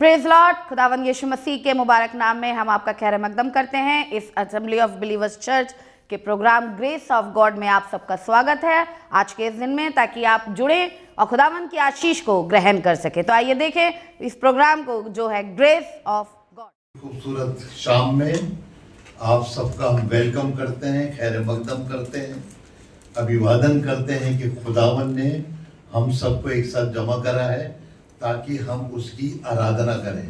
Praise Lord. खुदावंद यीशु मसीह के मुबारक नाम में हम आपका खैर मकदम करते हैं। इस असेंबली ऑफ बिलीवर्स चर्च के प्रोग्राम ग्रेस ऑफ गॉड में आप सबका स्वागत है आज के इस दिन में, ताकि आप जुड़े और खुदावंद की आशीष को ग्रहण कर सके। तो आइए देखें इस प्रोग्राम को जो है ग्रेस ऑफ गॉड। खूबसूरत शाम में आप सबका हम वेलकम करते हैं, खैर मकदम करते हैं, अभिवादन करते हैं कि खुदावंद ने हम सबको एक साथ जमा करा है ताकि हम उसकी आराधना करें।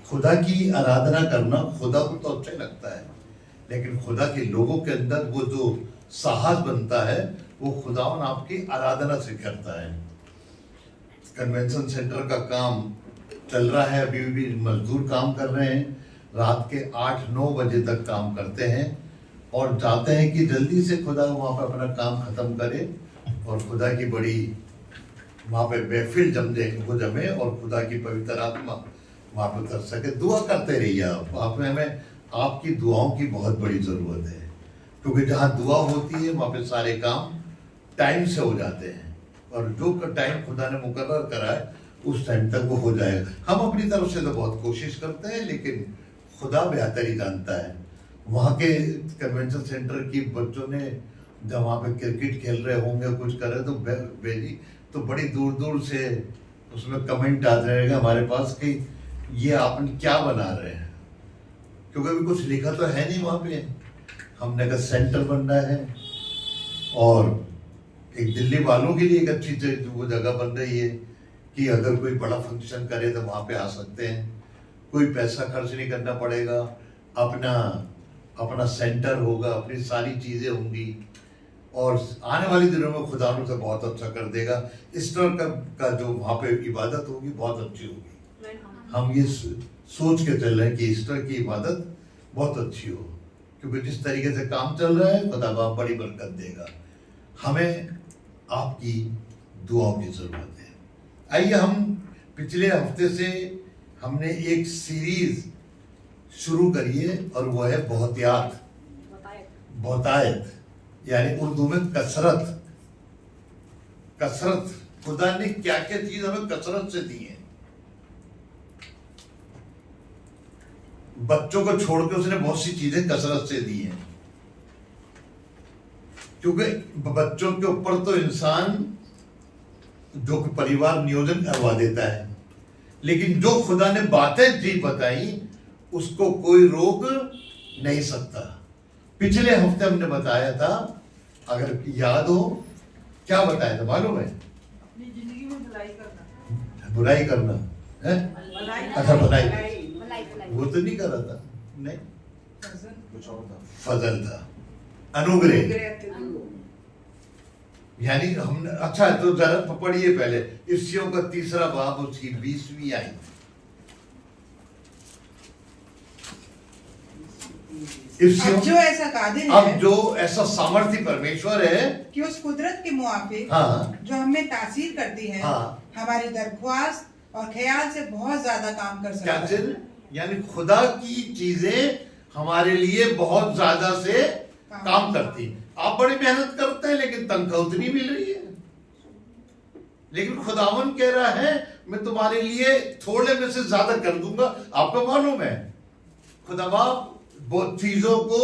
खुदा की आराधना करना खुदा को तो अच्छा लगता है, लेकिन खुदा के लोगों के अंदर वो जो साहस बनता है वो खुदावन आपकी आराधना से करता है। कन्वेंशन सेंटर का काम चल रहा है, अभी भी मजदूर काम कर रहे हैं, रात के 8-9 बजे तक काम करते हैं और चाहते हैं कि जल्दी से खुदा वहाँ पर अपना काम खत्म करे और खुदा की बड़ी वहाँ पे महफिल जमे और खुदा की पवित्र आत्मा वहाँ पे कर सके। दुआ करते रहिए आप में हमें आपकी दुआओं की बहुत बड़ी ज़रूरत है, क्योंकि जहाँ दुआ होती है वहाँ पे सारे काम टाइम से हो जाते हैं और जो टाइम खुदा ने मुकर्रर करा है उस टाइम तक वो हो जाएगा। हम अपनी तरफ से तो बहुत कोशिश करते हैं, लेकिन खुदा बेहतर ही जानता है। वहाँ के कन्वेंशन सेंटर की बच्चों ने जब वहाँ पे क्रिकेट खेल रहे होंगे, कुछ कर रहे तो भेजी तो बड़ी दूर दूर से उसमें कमेंट आते रहेंगे हमारे पास कि ये आपने क्या बना रहे हैं, क्योंकि अभी कुछ लिखा तो है नहीं वहाँ पे। हमने कहा सेंटर बन रहा है और एक दिल्ली वालों के लिए एक अच्छी वो जगह बन रही है कि अगर कोई बड़ा फंक्शन करे तो वहाँ पे आ सकते हैं, कोई पैसा खर्च नहीं करना पड़ेगा, अपना सेंटर होगा, अपनी सारी चीज़ें होंगी और आने वाले दिनों में खुदा उसे बहुत अच्छा कर देगा। ईस्टर का जो वहाँ पे इबादत होगी बहुत अच्छी होगी। हम ये सोच के चल रहे हैं कि ईस्टर की इबादत बहुत अच्छी हो, क्योंकि जिस तरीके से काम चल रहा है खुदा बाप बड़ी बरकत देगा। हमें आपकी दुआओं की ज़रूरत है। आइए, हम पिछले हफ्ते से हमने एक सीरीज शुरू करी है और वो है बहुतायत, यानी उर्दू में कसरत। खुदा ने क्या क्या चीज हमें कसरत से दी है। बच्चों को छोड़ के उसने बहुत सी चीजें कसरत से दी हैं, क्योंकि बच्चों के ऊपर तो इंसान जो कि परिवार नियोजन करवा देता है, लेकिन जो खुदा ने बातें जी बताई उसको कोई रोक नहीं सकता। पिछले हफ्ते हमने बताया था, अगर याद हो, क्या बताया था मालूम है? अपनी जिंदगी में बुराई करना है। अच्छा, भलाई वो तो नहीं कर रहा था, नहीं, कुछ और था, फजल था, अनुग्रह। यानी हमने अच्छा तो जरा पढ़िए पहले इफ्सियों का 3 बाब उसकी 20वीं आयत। अब जो ऐसा कादिर है, अब जो ऐसा सामर्थ्य परमेश्वर है कि उस कुदरत के मुआफिक जो हमें तासीर करती है, हमारी दरख्वास्त और ख्याल से बहुत ज्यादा काम कर सकता है। यानी खुदा की चीजें हमारे लिए बहुत ज्यादा से काम करती। आप बड़ी मेहनत करते हैं लेकिन तनख्वाह उतनी मिल रही है, लेकिन खुदावन कह रहा है मैं तुम्हारे लिए थोड़े में से ज्यादा कर दूंगा। आपको मालूम है खुदा बाप बहुत चीजों को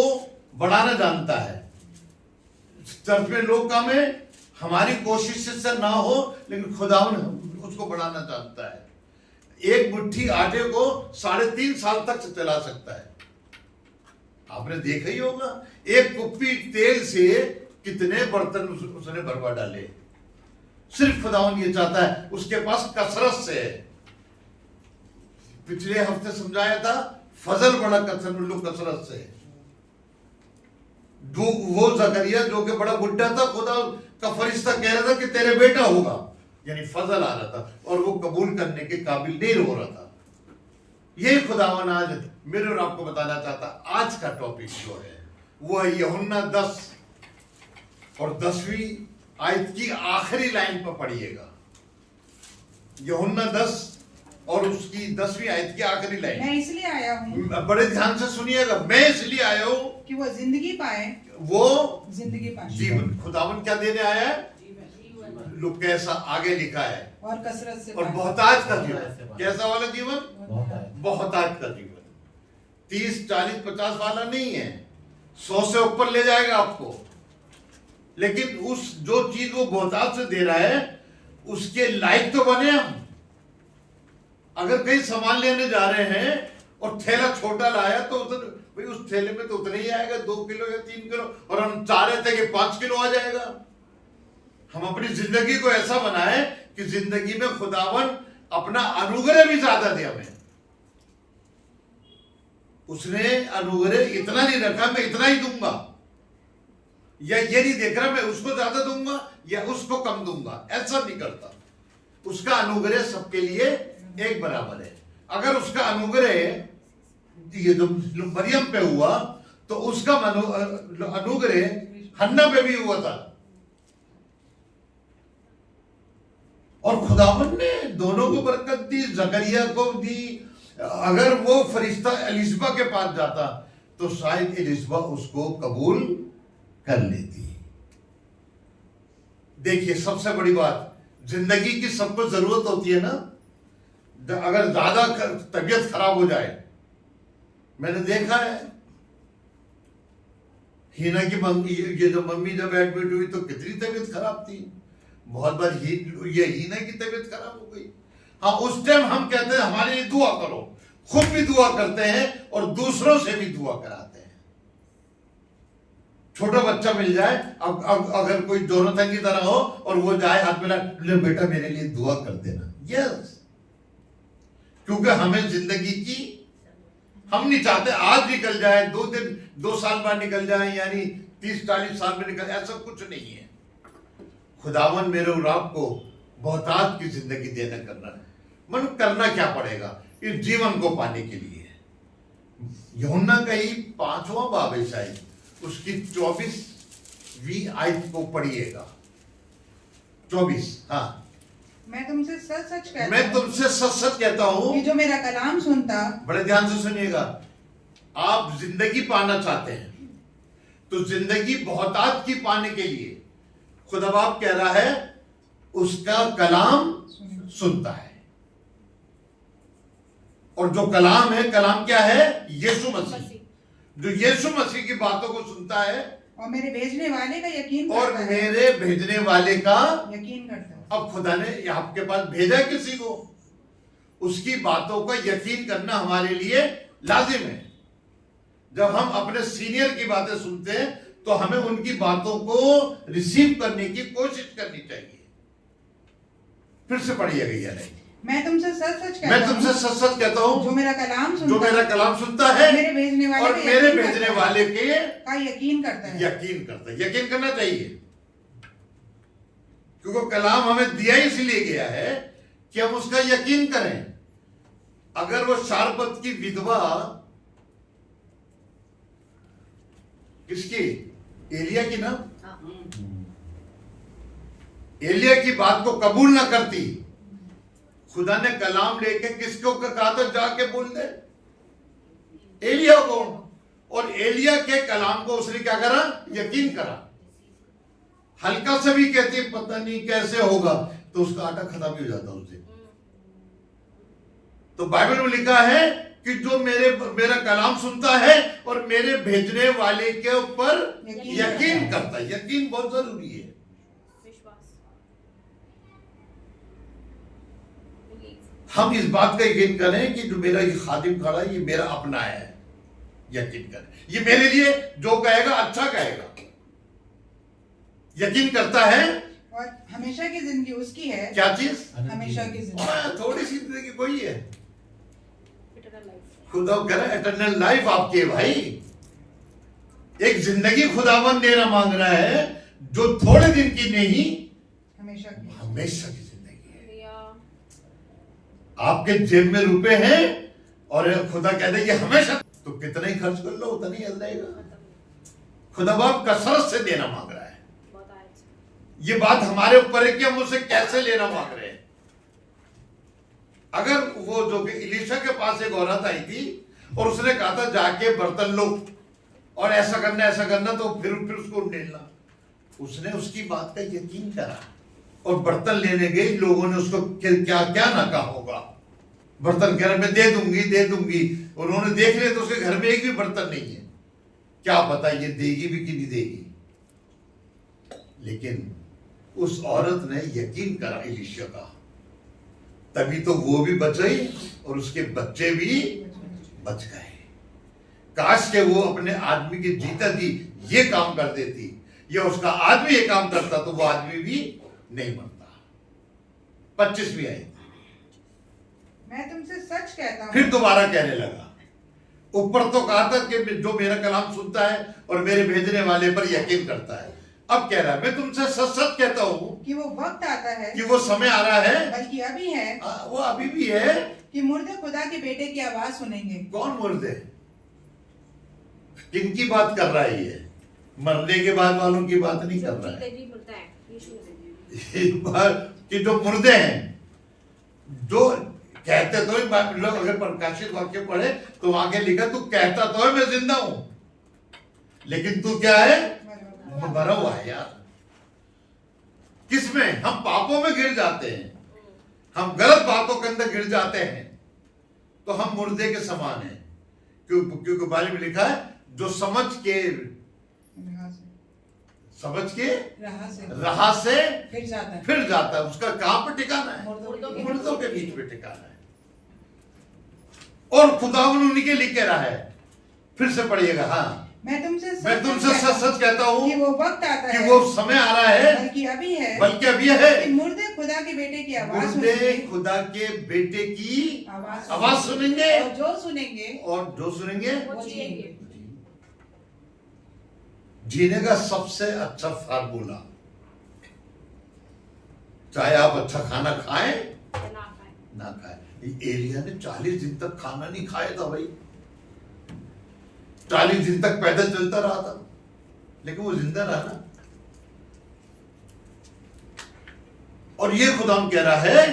बढ़ाना जानता है। चर्च में लोग कम है, हमारी कोशिश से ना हो, लेकिन खुदावन उसको बढ़ाना जानता है। एक मुट्ठी आटे को 3.5 साल तक से चला सकता है। आपने देखा ही होगा, एक कुप्पी तेल से कितने बर्तन उसने भरवा डाले। सिर्फ खुदावन ये चाहता है, उसके पास कसरत से है। पिछले हफ्ते समझाया था, फजल बड़ा कसरत से। वो जकरिया जो कि बड़ा बुढ़ा था, खुदा का फरिश्ता कह रहा था कि तेरे बेटा होगा, यानी फजल आ रहा था और वो कबूल करने के काबिल नहीं हो रहा था। ये खुदावन आज मेरे और आपको बताना चाहता। आज का टॉपिक जो है वो है यूहन्ना 10 और 10वीं आयत की आखिरी लाइन पर पढ़िएगा। यूहन्ना 10 और उसकी 10वीं आयत की आखिरी लाइन। मैं इसलिए आया हूँ, बड़े ध्यान से सुनिएगा, मैं इसलिए आया हूँ कि वो जिंदगी पाए, जीवन। खुदावन क्या देने आया है? लोग कैसा आगे लिखा है, और कसरत से और बहुतायत का जीवन। कैसा वाला जीवन? बहुतायत का जीवन। 30, 40, 50 वाला नहीं है, 100 से ऊपर ले जाएगा आपको। लेकिन उस जो चीज वो बहुतायत से दे रहा है उसके लायक तो बने हम। अगर कहीं सामान लेने जा रहे हैं और थैला छोटा लाया तो भाई उस थैले में तो उतना ही आएगा, 2 किलो या 3 किलो, और हम चाह रहे थे कि 5 किलो आ जाएगा। हम अपनी जिंदगी को ऐसा बनाए कि जिंदगी में खुदावन अपना अनुग्रह भी ज्यादा दे हमें। उसने अनुग्रह इतना नहीं रखा मैं इतना ही दूंगा, या ये नहीं देख रहा मैं उसको ज्यादा दूंगा या उसको कम दूंगा, ऐसा नहीं करता। उसका अनुग्रह सबके लिए एक बराबर है। अगर उसका अनुग्रह ये जो मरियम पे हुआ तो उसका अनुग्रह हन्ना पे भी हुआ था। और खुदावन ने दोनों को बरकत दी, जकरिया को दी। अगर वो फरिश्ता एलिजबा के पास जाता तो शायद एलिजबा उसको कबूल कर लेती। देखिए सबसे बड़ी बात, जिंदगी की सबको जरूरत होती है ना। अगर ज्यादा तबीयत खराब हो जाए, मैंने देखा है हीना की मम्मी, ये जो मम्मी जब एडमिट हुई तो कितनी तबीयत खराब थी। बहुत बार ये हीना की तबीयत खराब हो गई। हाँ, उस टाइम हम कहते हैं हमारे लिए दुआ करो, खुद भी दुआ करते हैं और दूसरों से भी दुआ कराते हैं। छोटा बच्चा मिल जाए, अब अगर कोई जोनाथन की तरह हो और वो जाए हाथ मिला, बेटा मेरे लिए दुआ कर देना। यस, क्योंकि हमें जिंदगी की, हम नहीं चाहते आज निकल जाए, 2 दिन 2 साल बाद निकल जाए, यानी 30-40 साल में निकल, ऐसा कुछ नहीं है। खुदावन मेरे और आपको बहुतायत की जिंदगी देना करना है। मन करना क्या पड़ेगा इस जीवन को पाने के लिए? यूहन्ना का ही 5वां बाब है शायद, उसकी 24वीं आयत को पढ़िएगा। 24। हाँ, मैं तुमसे सच सच कहता हूं कि जो मेरा कलाम सुनता, बड़े ध्यान से सुनिएगा, आप जिंदगी पाना चाहते हैं तो जिंदगी बहुतायत की पाने के लिए खुदा बाप कह रहा है उसका कलाम सुनता है। और जो कलाम है, कलाम क्या है? यीशु मसीह। जो यीशु मसीह की बातों को सुनता है और मेरे भेजने वाले का यकीन और करता मेरे भेजने वाले का यकीन करता है। अब खुदा ने आपके पास भेजा किसी को, उसकी बातों का यकीन करना हमारे लिए लाजिम है। जब हम अपने सीनियर की बातें सुनते हैं तो हमें उनकी बातों को रिसीव करने की कोशिश करनी चाहिए। फिर से पढ़िएगा ये नहीं, मैं तुमसे सच कहता हूँ जो मेरा कलाम सुनता है मेरे भेजने वाले और मेरे भेजने वाले के का यकीन करता है। यकीन करना चाहिए, क्योंकि कलाम हमें दिया इसलिए गया है कि हम उसका यकीन करें। अगर वो शारपत की विधवा, किसकी? एलिया की ना, एलिया की बात को कबूल ना करती, खुदा ने कलाम लेके किसको कहा था जाके बोल दे? एलिया को। और एलिया के कलाम को उसने क्या करा? यकीन करा। हल्का से भी कहती पता नहीं कैसे होगा तो उसका आटा खत्म भी हो जाता उससे। तो बाइबल में लिखा है कि जो मेरा कलाम सुनता है और मेरे भेजने वाले के ऊपर यकीन करता है। यकीन बहुत जरूरी है। हम इस बात का यकीन करें कि जो मेरा ये खादिम खड़ा है ये मेरा अपना है, यकीन करें ये मेरे लिए जो कहेगा अच्छा कहेगा। यकीन करता है और हमेशा की जिंदगी उसकी है। क्या चीज? हमेशा की जिंदगी। थोड़ी सी जिंदगी कोई है, खुदा कह रहा है एटर्नल लाइफ आपकी है भाई। एक जिंदगी खुदावन देना मांग रहा है जो थोड़े दिन की नहीं, हमेशा की जिंदगी है। आपके जेब में रुपए हैं और खुदा कहता है ये हमेशा, तो कितना ही खर्च कर लो उतना ही रहेगा। खुदा बाप कसरत से देना मांग रहा है। ये बात हमारे ऊपर है कि हम उसे कैसे लेना मांग रहे हैं। अगर वो जो कि इलीशा के पास एक औरत आई थी और उसने कहा था जाके बर्तन लो और ऐसा करना तो फिर उसको ढेलना, उसने उसकी बात का यकीन करा और बर्तन लेने गई, लोगों ने उसको क्या क्या ना कहा होगा। बर्तन कह रहे मैं दे दूंगी दे दूंगी, और उन्होंने देख लिया तो उसके घर में एक भी बर्तन नहीं है। क्या पता ये देगी भी कि नहीं देगी। लेकिन उस औरत ने यकीन करा एलीशा का, तभी तो वो भी बच गई और उसके बच्चे भी बच गए। काश के वो अपने आदमी के जीता जी ये काम कर देती, या उसका आदमी ये काम करता तो वो आदमी भी नहीं मरता। 25वीं आई। मैं तुमसे सच कहता हूँ। फिर दोबारा कहने लगा। ऊपर तो कहा था कि जो मेरा कलाम सुनता है और मेरे भेजने वाले पर यकीन करता है। अब कह रहा है मैं तुमसे सच सच कहता हूँ कि वो वक्त आता है, कि वो समय आ रहा है, बल्कि अभी है, वो अभी भी है, कि मुर्दे खुदा के बेटे की आवाज सुनेंगे। कौन मुर्दे? किनकी बात कर रहा है ये? मरने के बाद वालों की बात नहीं कर रहा है। कि जो मुर्दे हैं, जो कहते तो लोग अगर प्रकाशित वाक्य पढ़े तो आगे लिखा तू कहता तो है मैं जिंदा हूं, लेकिन तू क्या है? मरा हुआ है यार। किसमें? हम पापों में गिर जाते हैं, हम गलत बातों के अंदर गिर जाते हैं, तो हम मुर्दे के समान हैं। क्योंकि बाइबल में लिखा है जो समझ के राह से फिर जाता है, उसका कहां पर ठिकाना है? मुर्दों के बीच में ठिकाना है। और खुदावन उन्हीं के लिए कह रहा है। फिर से पढ़िएगा। हाँ, मैं तुमसे सच सच कहता हूँ कि वो वक्त आता है, कि वो समय आ रहा है, बल्कि अभी है कि मुर्दे खुदा के बेटे की आवाज मुर्दे खुदा के बेटे की आवाज सुनेंगे, और जो सुनेंगे वो जिएंगे। जीने का सबसे अच्छा फार्मूला, चाहे आप अच्छा खाना खाएं ना खाएं। एलिया ने 40 दिन तक खाना नहीं खाया था भाई, 40 दिन तक पैदल चलता रहा था, लेकिन वो जिंदा रहा ना। और ये खुदा कह रहा है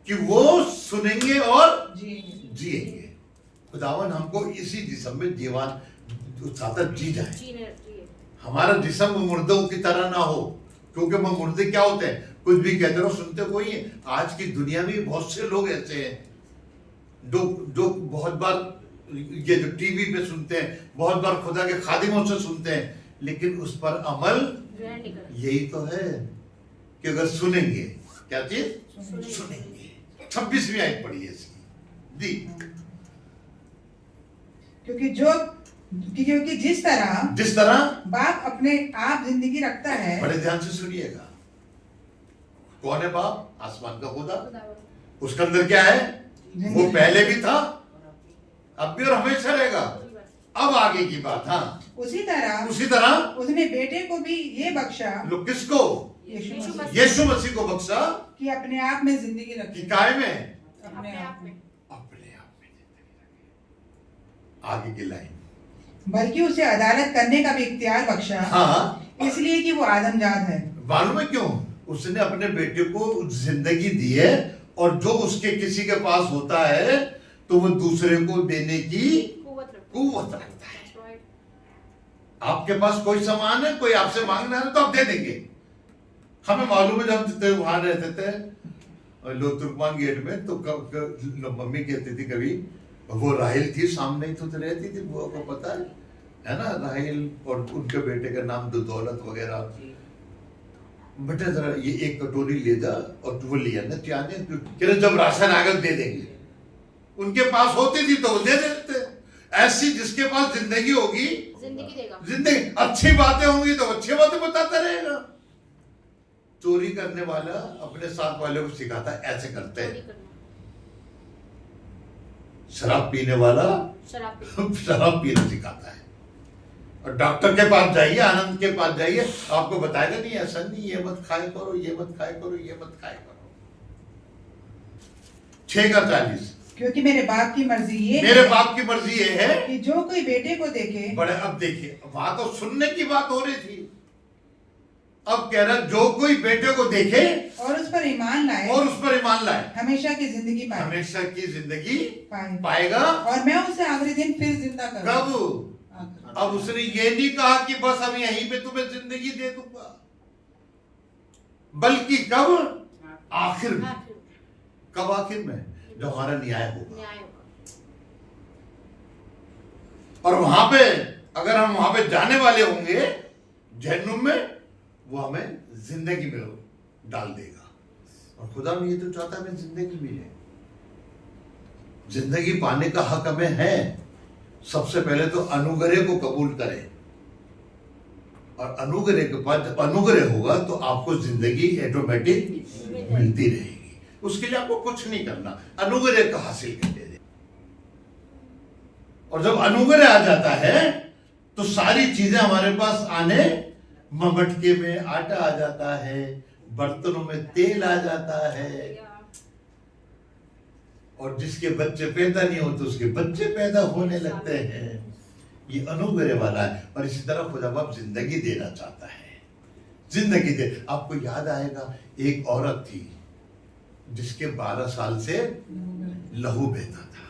कि वो सुनेंगे और जिएंगे। खुदावन हमको इसी जिस्म में जीवन चाहता जी जाए, हमारा जिस्म मुर्दों की तरह ना हो। क्योंकि वो मुर्दे क्या होते हैं? कुछ भी कहते रहो, सुनते कोई है। आज की दुनिया में बहुत से लोग ऐसे हैं जो बहुत बार ये जो टीवी पे सुनते हैं, बहुत बार खुदा के खादिमों से सुनते हैं, लेकिन उस पर अमल यही तो है कि अगर सुनेंगे, क्या चीज सुनेंगे। 26वीं आयत पढ़िए इसकी दी। क्योंकि जिस तरह बाप अपने आप जिंदगी रखता है। बड़े ध्यान से सुनिएगा। कौन है बाप? आसमान का खुदा। उसके अंदर क्या है? वो पहले भी था, अब भी और हमेशा रहेगा। अब आगे की बात। हाँ, उसी तरह उसने बेटे को भी ये बख्शा। लोग किसको? यीशु मसीह को बख्शा कि अपने आप में जिंदगी रखी। काय में? अपने आप में आगे की लाइन। बल्कि उसे अदालत करने का भी इख्तियार बख्शा। हाँ, इसलिए कि वो आदमजात है। मालूम है क्यों? उसने अपने बेटे को जिंदगी दी है, और जो उसके किसी के पास होता है तो वो दूसरे को देने की कुव्वत रखता है। आपके पास कोई सामान है, कोई आपसे मांगना है तो आप दे देंगे। हमें मालूम है, जब हम वहां रहते थे लोग गेट में, तो मम्मी कहती थी कभी, वो राहिल थी सामने ही तो रहती थी, वो को पता है ना, राहिल और उनके बेटे का नाम दौलत वगैरह। बेटा जरा ये एक कटोरी ले जा, और वो लिया ना चाने, जब राशन आगे दे देंगे। उनके पास होती थी तो वो दे देते। ऐसी जिसके पास जिंदगी होगी, जिंदगी देगा। जिंदगी अच्छी बातें होंगी तो अच्छी बातें बताता रहेगा। चोरी करने वाला अपने साथ वाले को सिखाता है ऐसे करते हैं, शराब पीने वाला शराब पीना सिखाता है। और डॉक्टर के पास जाइए, आनंद के पास जाइए, आपको बताएगा नहीं ऐसा नहीं, ये मत खाए करो, ये मत खाए करो, ये मत खाए करो। 6:40। क्योंकि मेरे बाप की मर्जी ये है कि जो कोई बेटे को देखे। बड़े, अब देखिए, वहां तो सुनने की बात हो रही थी, अब कह रहा जो कोई बेटे को देखे और उस पर ईमान लाए हमेशा की जिंदगी पाएगा। और मैं उसे आखिरी दिन फिर जिंदा करूंगा। कब? अब उसने ये नहीं कहा कि बस अब यहीं पे तुम्हें जिंदगी दे दूंगा, बल्कि कब? आखिर में। कब आखिर में? जब हमारा न्याय होगा। और वहां पे अगर हम वहां पे जाने वाले होंगे जहन्नुम में, वो हमें जिंदगी में डाल देगा। और खुदा ने ये तो चाहता है हमें जिंदगी मिले। जिंदगी पाने का हक हमें है। सबसे पहले तो अनुग्रह को कबूल करें, और अनुग्रह के बाद जब अनुग्रह होगा तो आपको जिंदगी ऑटोमेटिक मिलती रहेगी। उसके लिए आपको कुछ नहीं करना, अनुग्रह का हासिल कर ले। और जब अनुग्रह आ जाता है तो सारी चीजें हमारे पास आने, मटके में आटा आ जाता है, बर्तनों में तेल आ जाता है, और जिसके बच्चे पैदा नहीं होते उसके बच्चे पैदा होने लगते हैं। ये अनुग्रह वाला है। और इसी तरह खुदा बाप जिंदगी देना चाहता है। जिंदगी दे। आपको याद आएगा एक औरत थी जिसके 12 साल से लहू बहता था।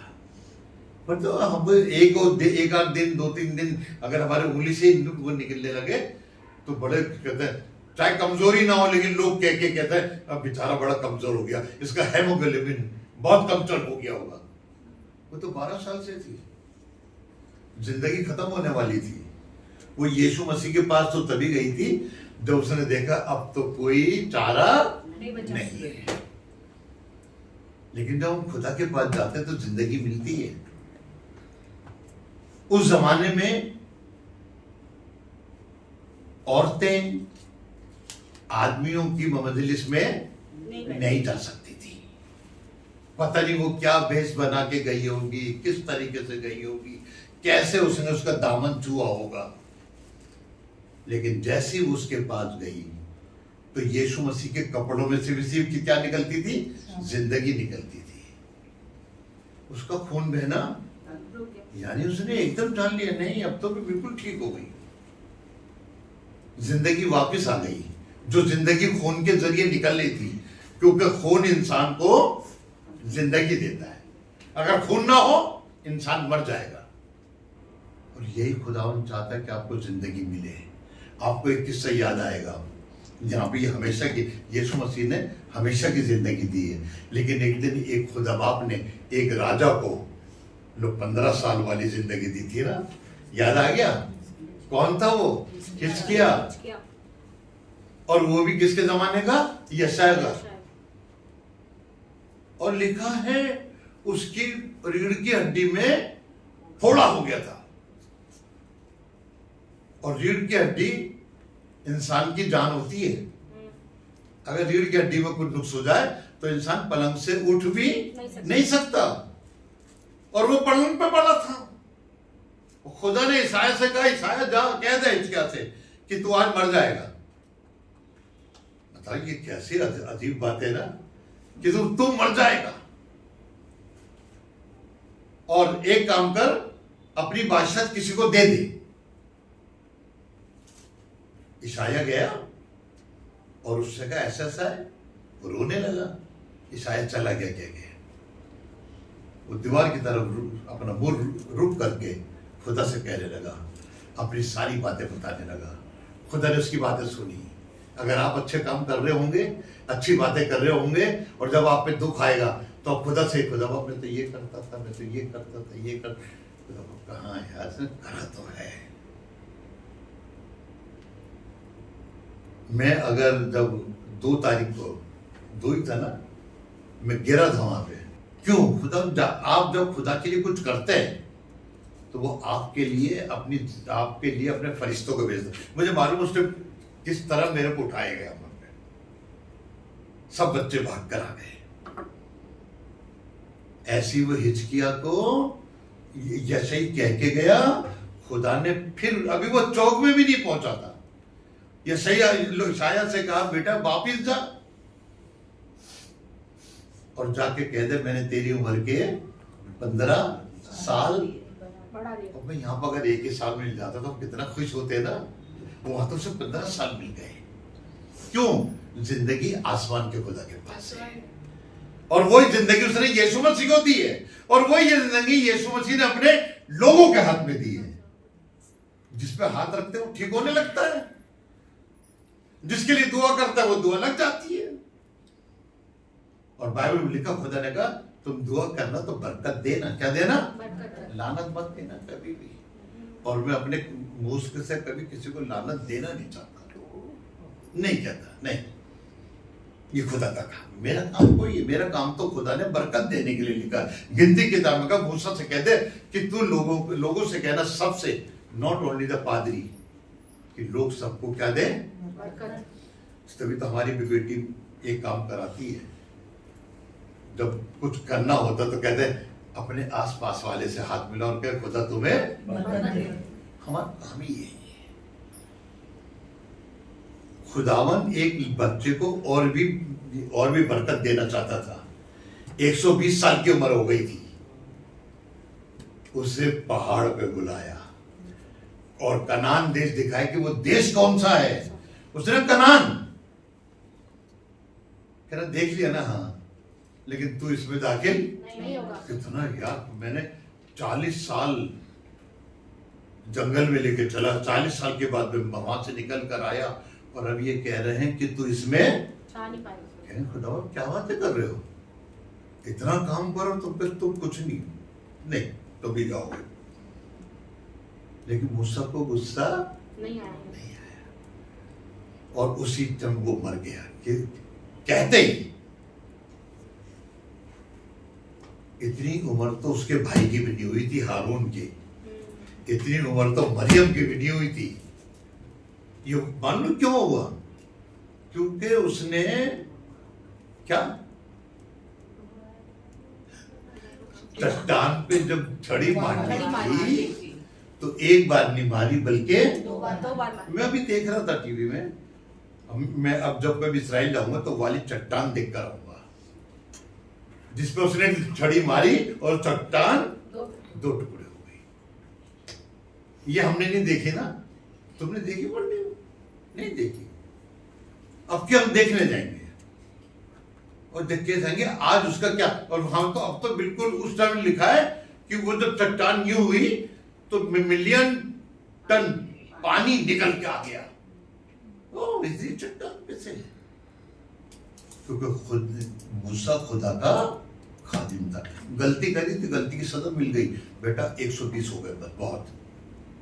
पर तो हम एक आध दिन 2-3 दिन अगर हमारे उंगली से वो निकलने लगे तो बड़े कहते हैं, चाहे कमजोरी ना हो लेकिन लोग कह के कहते हैं अब बेचारा बड़ा कमजोर हो गया, इसका हेमोग्लोबिन बहुत कमजोर हो गया होगा। वो तो 12 साल से थी, जिंदगी खत्म होने वाली थी। वो यीशु मसीह के पास तो तभी गई थी जब उसने देखा अब तो कोई चारा नहीं है। लेकिन जब हम खुदा के पास जाते तो जिंदगी मिलती है। उस जमाने में औरतें आदमियों की मजलिस में नहीं जा सकती थी। पता नहीं वो क्या भेष बना के गई होगी, किस तरीके से गई होगी, कैसे उसने उसका दामन छुआ होगा। लेकिन जैसे ही उसके पास गई तो यीशु मसीह के कपड़ों में से भी क्या निकलती थी? जिंदगी निकलती थी। उसका खून बहना यानी उसने एकदम जान लिया, नहीं अब तो बिल्कुल ठीक हो गई, जिंदगी वापस आ गई। जो जिंदगी खून के जरिए निकल रही थी, क्योंकि खून इंसान को जिंदगी देता है। अगर खून ना हो इंसान मर जाएगा। और यही खुदावन चाहता है कि आपको जिंदगी मिले। आपको एक किस्सा याद आएगा जहां पे हमेशा की यीशु मसीह ने हमेशा की जिंदगी दी है। लेकिन एक दिन एक खुदा बाप ने एक राजा को 15 साल वाली जिंदगी दी थी ना, याद आ गया? कौन था वो? हिजकिय्याह। और वो भी किसके जमाने का? यशायाह का। और लिखा है उसकी रीढ़ की हड्डी में फोड़ा हो गया था। और रीढ़ की हड्डी इंसान की जान होती है। अगर रीढ़ की हड्डी में कुछ नुक्स हो जाए तो इंसान पलंग से उठ भी नहीं सकता। और वो पलंग पे पड़ा था। खुदा ने ईसाया से कहा, ईसाया जा कह दे हिजकिय्याह से कि तू आज मर जाएगा। बताइए कैसी अजीब बात है ना, कि तू मर जाएगा। और एक काम कर, अपनी बादशाह किसी को दे दे। ईसाया गया और उससे कहा ऐसा ऐसा है। वो रोने लगा। ईसाया चला गया, क्या गया, वो दीवार की तरफ अपना मुंह रुक करके खुदा से कहने लगा, अपनी सारी बातें बताने लगा। खुदा ने उसकी बातें सुनी। अगर आप अच्छे काम कर रहे होंगे, अच्छी बातें कर रहे होंगे, और जब आप पे दुख आएगा तो आप खुदा से, खुदा बाप मैं तो ये करता था, मैं तो ये करता था, ये कर, खुदा बाप कहाँ यार, करा तो है। मैं अगर जब 2 तारीख को 2 ही था ना, मैं गिरा था वहां पे। क्यों? खुदा, आप जब खुदा के लिए कुछ करते हैं तो वो आपके लिए अपने फरिश्तों को भेजता। मुझे मालूम उसने किस तरह मेरे को उठाया गया। सब बच्चे भाग कर आ गए। ऐसी वो हिजकिय्याह को जैसे ही कह के गया, खुदा ने फिर, अभी वो चौक में भी नहीं पहुंचा था, यशायाह से कहा बेटा वापिस जा और जाके कह दे मैंने तेरी उम्र के 15 साल। अब मैं यहाँ पर अगर 1 ही साल मिल जाता तो कितना खुश होते ना। वहां तो सिर्फ 15 साल मिल गए। क्यों? जिंदगी आसमान के खुदा के पास है। और वही जिंदगी उसने यीशु मसीह को दी है। और वही जिंदगी यीशु मसीह ने अपने लोगों के हाथ में दी है। जिस पे हाथ रखते हो ठीक होने लगता है। जिसके लिए दुआ करता है वो दुआ लग जाती है। और बाइबल में लिखा, खुदा ने कहा तुम दुआ करना तो बरकत देना। क्या देना? लानत मत देना कभी भी। और मैं अपने मुंह से कभी किसी को लानत देना नहीं चाहता, नहीं कहता, नहीं, ये खुदा का काम। मेरा काम कोई है, मेरा काम तो खुदा ने बरकत देने के लिए लिखा। गिनती किताब में का मूसा से कह दे कि तू लोगों से कहना, सबसे, नॉट ओनली द पादरी, कि लोग सबको क्या दे? बरकत। तभी तो हमारी भी बेटी एक काम कराती है, जब कुछ करना होता तो कहते अपने आसपास वाले से हाथ मिला और कहे खुदा तुम्हें बरकत दे। हमारा काम ही यही है। खुदावन एक बच्चे को और भी बरकत देना चाहता था। 120 साल की उम्र हो गई थी, उसे पहाड़ पे बुलाया और कनान देश दिखाया कि वो देश कौन सा है। उसने कनान कह रहा, देख लिया ना? हाँ, लेकिन तू इसमें दाखिल नहीं होगा। कितना यार, मैंने 40 साल जंगल में लेके चला, 40 साल के बाद में वहां से निकल कर आया और अब ये कह रहे हैं कि तू इसमें नहीं पाएगा। खुदा क्या बातें कर रहे हो, इतना काम करो तो फिर तुम कुछ नहीं तो भी जाओगे। लेकिन मूसा को गुस्सा नहीं आया और उसी टाइम वो मर गया। कहते ही इतनी उम्र तो उसके भाई की भी नहीं हुई थी, हारून की। इतनी उम्र तो मरियम की भी नहीं हुई थी। ये मालूम क्यों हुआ? क्योंकि उसने क्या, चट्टान पे जब छड़ी मारी थी तो एक बार नहीं मारी बल्कि 2 बार। मैं अभी देख रहा था टीवी में, मैं अब जब कभी इस्राइल जाऊंगा तो वाली चट्टान देख कर आऊंगा जिसपे उसने छड़ी मारी और चट्टान 2 टुकड़े हो गई। ये हमने नहीं देखी ना? तुमने देखी? पढ़नी नहीं देखी। अब क्या हम देखने जाएंगे और देख के जाएंगे आज उसका क्या। और हम तो अब तो बिल्कुल उस टाइम लिखा है कि वो जब चट्टान यूं हुई तो मिलियन टन पानी निकल के आ गया। ओ इसी चट्टान पे से, क्योंकि खुद मूसा खुदा का खादिम था। गलती करी तो गलती की सजा मिल गई। बेटा 120 हो गए, बस बहुत,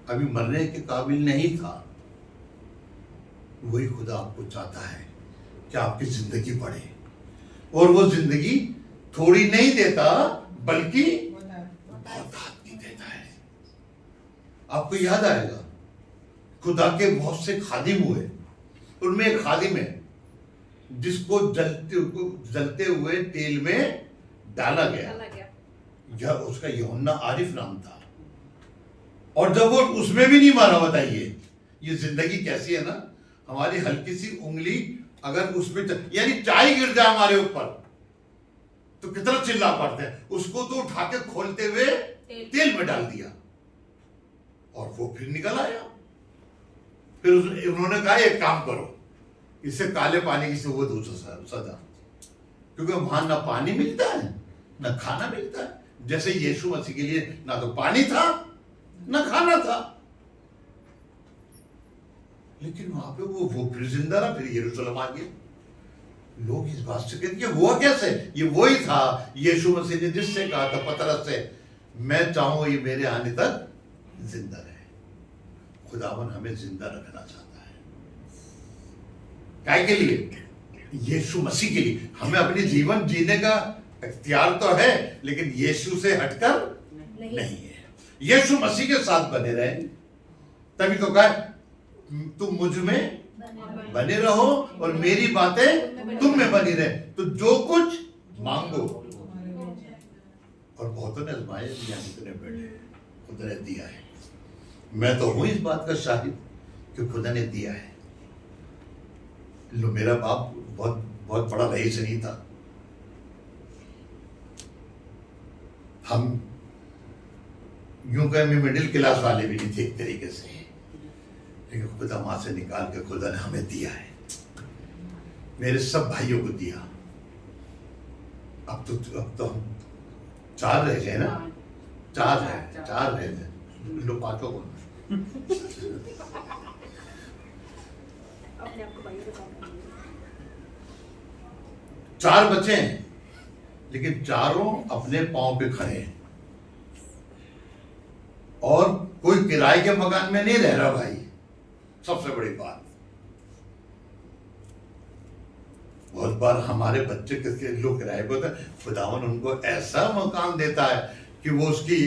अभी मरने के काबिल नहीं था। वही खुदा आपको चाहता है कि आपकी जिंदगी बढ़े, और वो जिंदगी थोड़ी नहीं देता बल्कि बहुत आदमी देता है। आपको याद आएगा खुदा के बहुत से खादिम हुए, उनमें एक खादिम है जिसको जलते हुए तेल में डाला गया। उसका यूहन्ना आरिफ नाम था। और जब वो उसमें भी नहीं मारा, बताइए ये जिंदगी कैसी है ना। हमारी हल्की सी उंगली अगर उसमें यानी चाय गिर जाए हमारे ऊपर तो कितना चिल्ला पड़ते हैं। उसको तो उठा के खोलते हुए तेल में डाल दिया और वो फिर निकल आया। फिर उन्होंने कहा एक काम करो, इससे काले पानी की से वो दो सजा, क्योंकि वहां ना पानी मिलता है ना खाना मिलता है। जैसे यीशु मसीह के लिए ना तो पानी था ना खाना था, लेकिन वहां पे वो फिर जिंदा रहा, फिर यरूशलेम आ गया। लोग इस बात से कहते हुआ कैसे? ये वही था यीशु मसीह ने जिससे कहा था पतरस से, मैं चाहूं ये मेरे आने तक जिंदा रहे। खुदावन हमें जिंदा रखना चाहता है। काय के लिए? यीशु मसीह के लिए। हमें अपनी जीवन जीने का इख्तियार तो है, लेकिन यीशु से हटकर नहीं है। यीशु मसीह के साथ बने रहे, तभी तो कहा तुम मुझ में बने रहो और मेरी बातें तुम में बनी रहे, तो जो कुछ मांगो। और बहुतों ने आजमाए दिया, कितने बैठे, खुदा ने दिया है। मैं तो हूं इस बात का शाहिद कि खुदा ने दिया है। लो, मेरा बाप बहुत बहुत बड़ा रईस नहीं था। हम यूं कहें मिडिल क्लास वाले भी नहीं थे एक तरीके से, लेकिन खुदा मां से निकाल के खुदा ने हमें दिया है। मेरे सब भाइयों को दिया। अब तो हम 4 रह गए ना, 4 रह गए, लो 5 को 4 बच्चे हैं लेकिन चारों अपने पांव पे खड़े हैं और कोई किराए के मकान में नहीं रह रहा भाई। सबसे बड़ी बात, बहुत बार हमारे बच्चे किसके लोग किराए पे होते हैं, खुदावन उनको ऐसा मकान देता है कि वो उसकी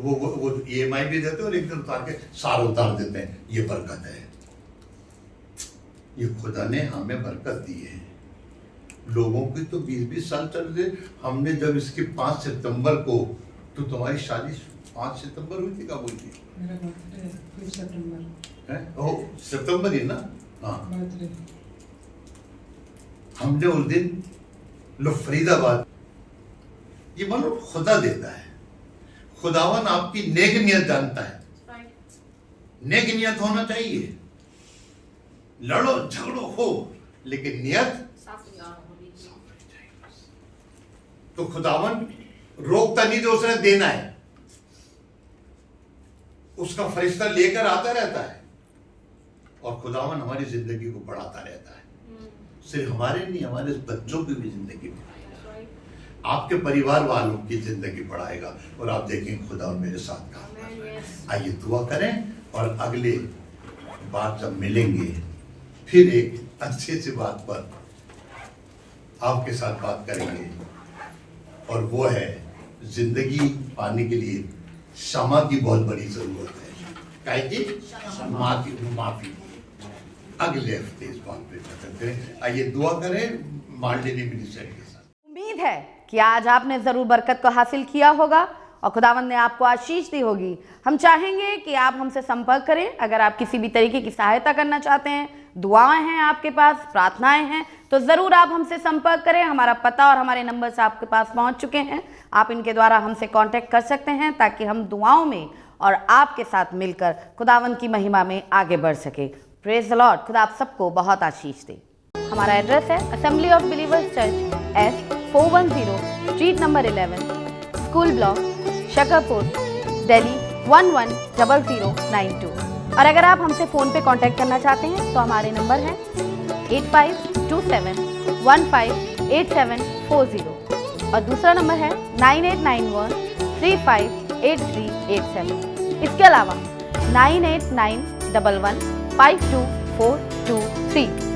वो EMI भी देते हैं और एक दिन उतार के साल उतार देते हैं। ये बरकत है, ये खुदा ने हमें बरकत दी है। लोगों की तो 20-20 साल चल रहे। हमने जब इसकी 5 सितंबर को, तो तुम्हारी शादी 5 सितंबर हुई थी, कब हुई थी? मेरा बर्थडे 5 सितंबर है, ओ सितंबर ही ना। हाँ, हमने उस दिन लो फरीदाबाद, ये मानो खुदा देता है। खुदावन आपकी नेक नियत जानता है। नेक नियत होना चाहिए, लड़ो झगड़ो हो लेकिन नियत तो खुदावन रोकता नहीं, जो उसने देना है उसका फरिश्ता लेकर आता रहता है और खुदावन हमारी जिंदगी को बढ़ाता रहता है। सिर्फ हमारे नहीं, हमारे बच्चों की भी जिंदगी बढ़ाएगा, आपके परिवार वालों की जिंदगी बढ़ाएगा और आप देखेंगे खुदा मेरे साथ काम कर रहा है। आइए दुआ करें और अगले बार जब मिलेंगे फिर एक अच्छी सी बात पर आपके साथ बात करेंगे और वो है जिंदगी पाने के लिए क्षमा की बहुत बड़ी जरूरत है। काहे की माफी। अगले हफ्ते इस बात पे बात करें। आइए दुआ करें मार्लिनी मिनिस्टर के साथ। उम्मीद है कि आज आपने जरूर बरकत को हासिल किया होगा और खुदावंद ने आपको आशीष दी होगी। हम चाहेंगे कि आप हमसे संपर्क करें। अगर आप किसी भी तरीके की सहायता करना चाहते हैं, दुआएं हैं आपके पास, प्रार्थनाएं हैं, तो ज़रूर आप हमसे संपर्क करें। हमारा पता और हमारे नंबर्स आपके पास पहुंच चुके हैं। आप इनके द्वारा हमसे कांटेक्ट कर सकते हैं ताकि हम दुआओं में और आपके साथ मिलकर खुदावंद की महिमा में आगे बढ़ सके। Praise the Lord. खुदा आप सबको बहुत आशीष दे। हमारा एड्रेस है assembly of believers church, S410 street number 11, school block, Shakarpur, Delhi 110092। और अगर आप हमसे फ़ोन पे कांटेक्ट करना चाहते हैं तो हमारे नंबर हैं 8527158740 और दूसरा नंबर है 9891358387। इसके अलावा 9891152423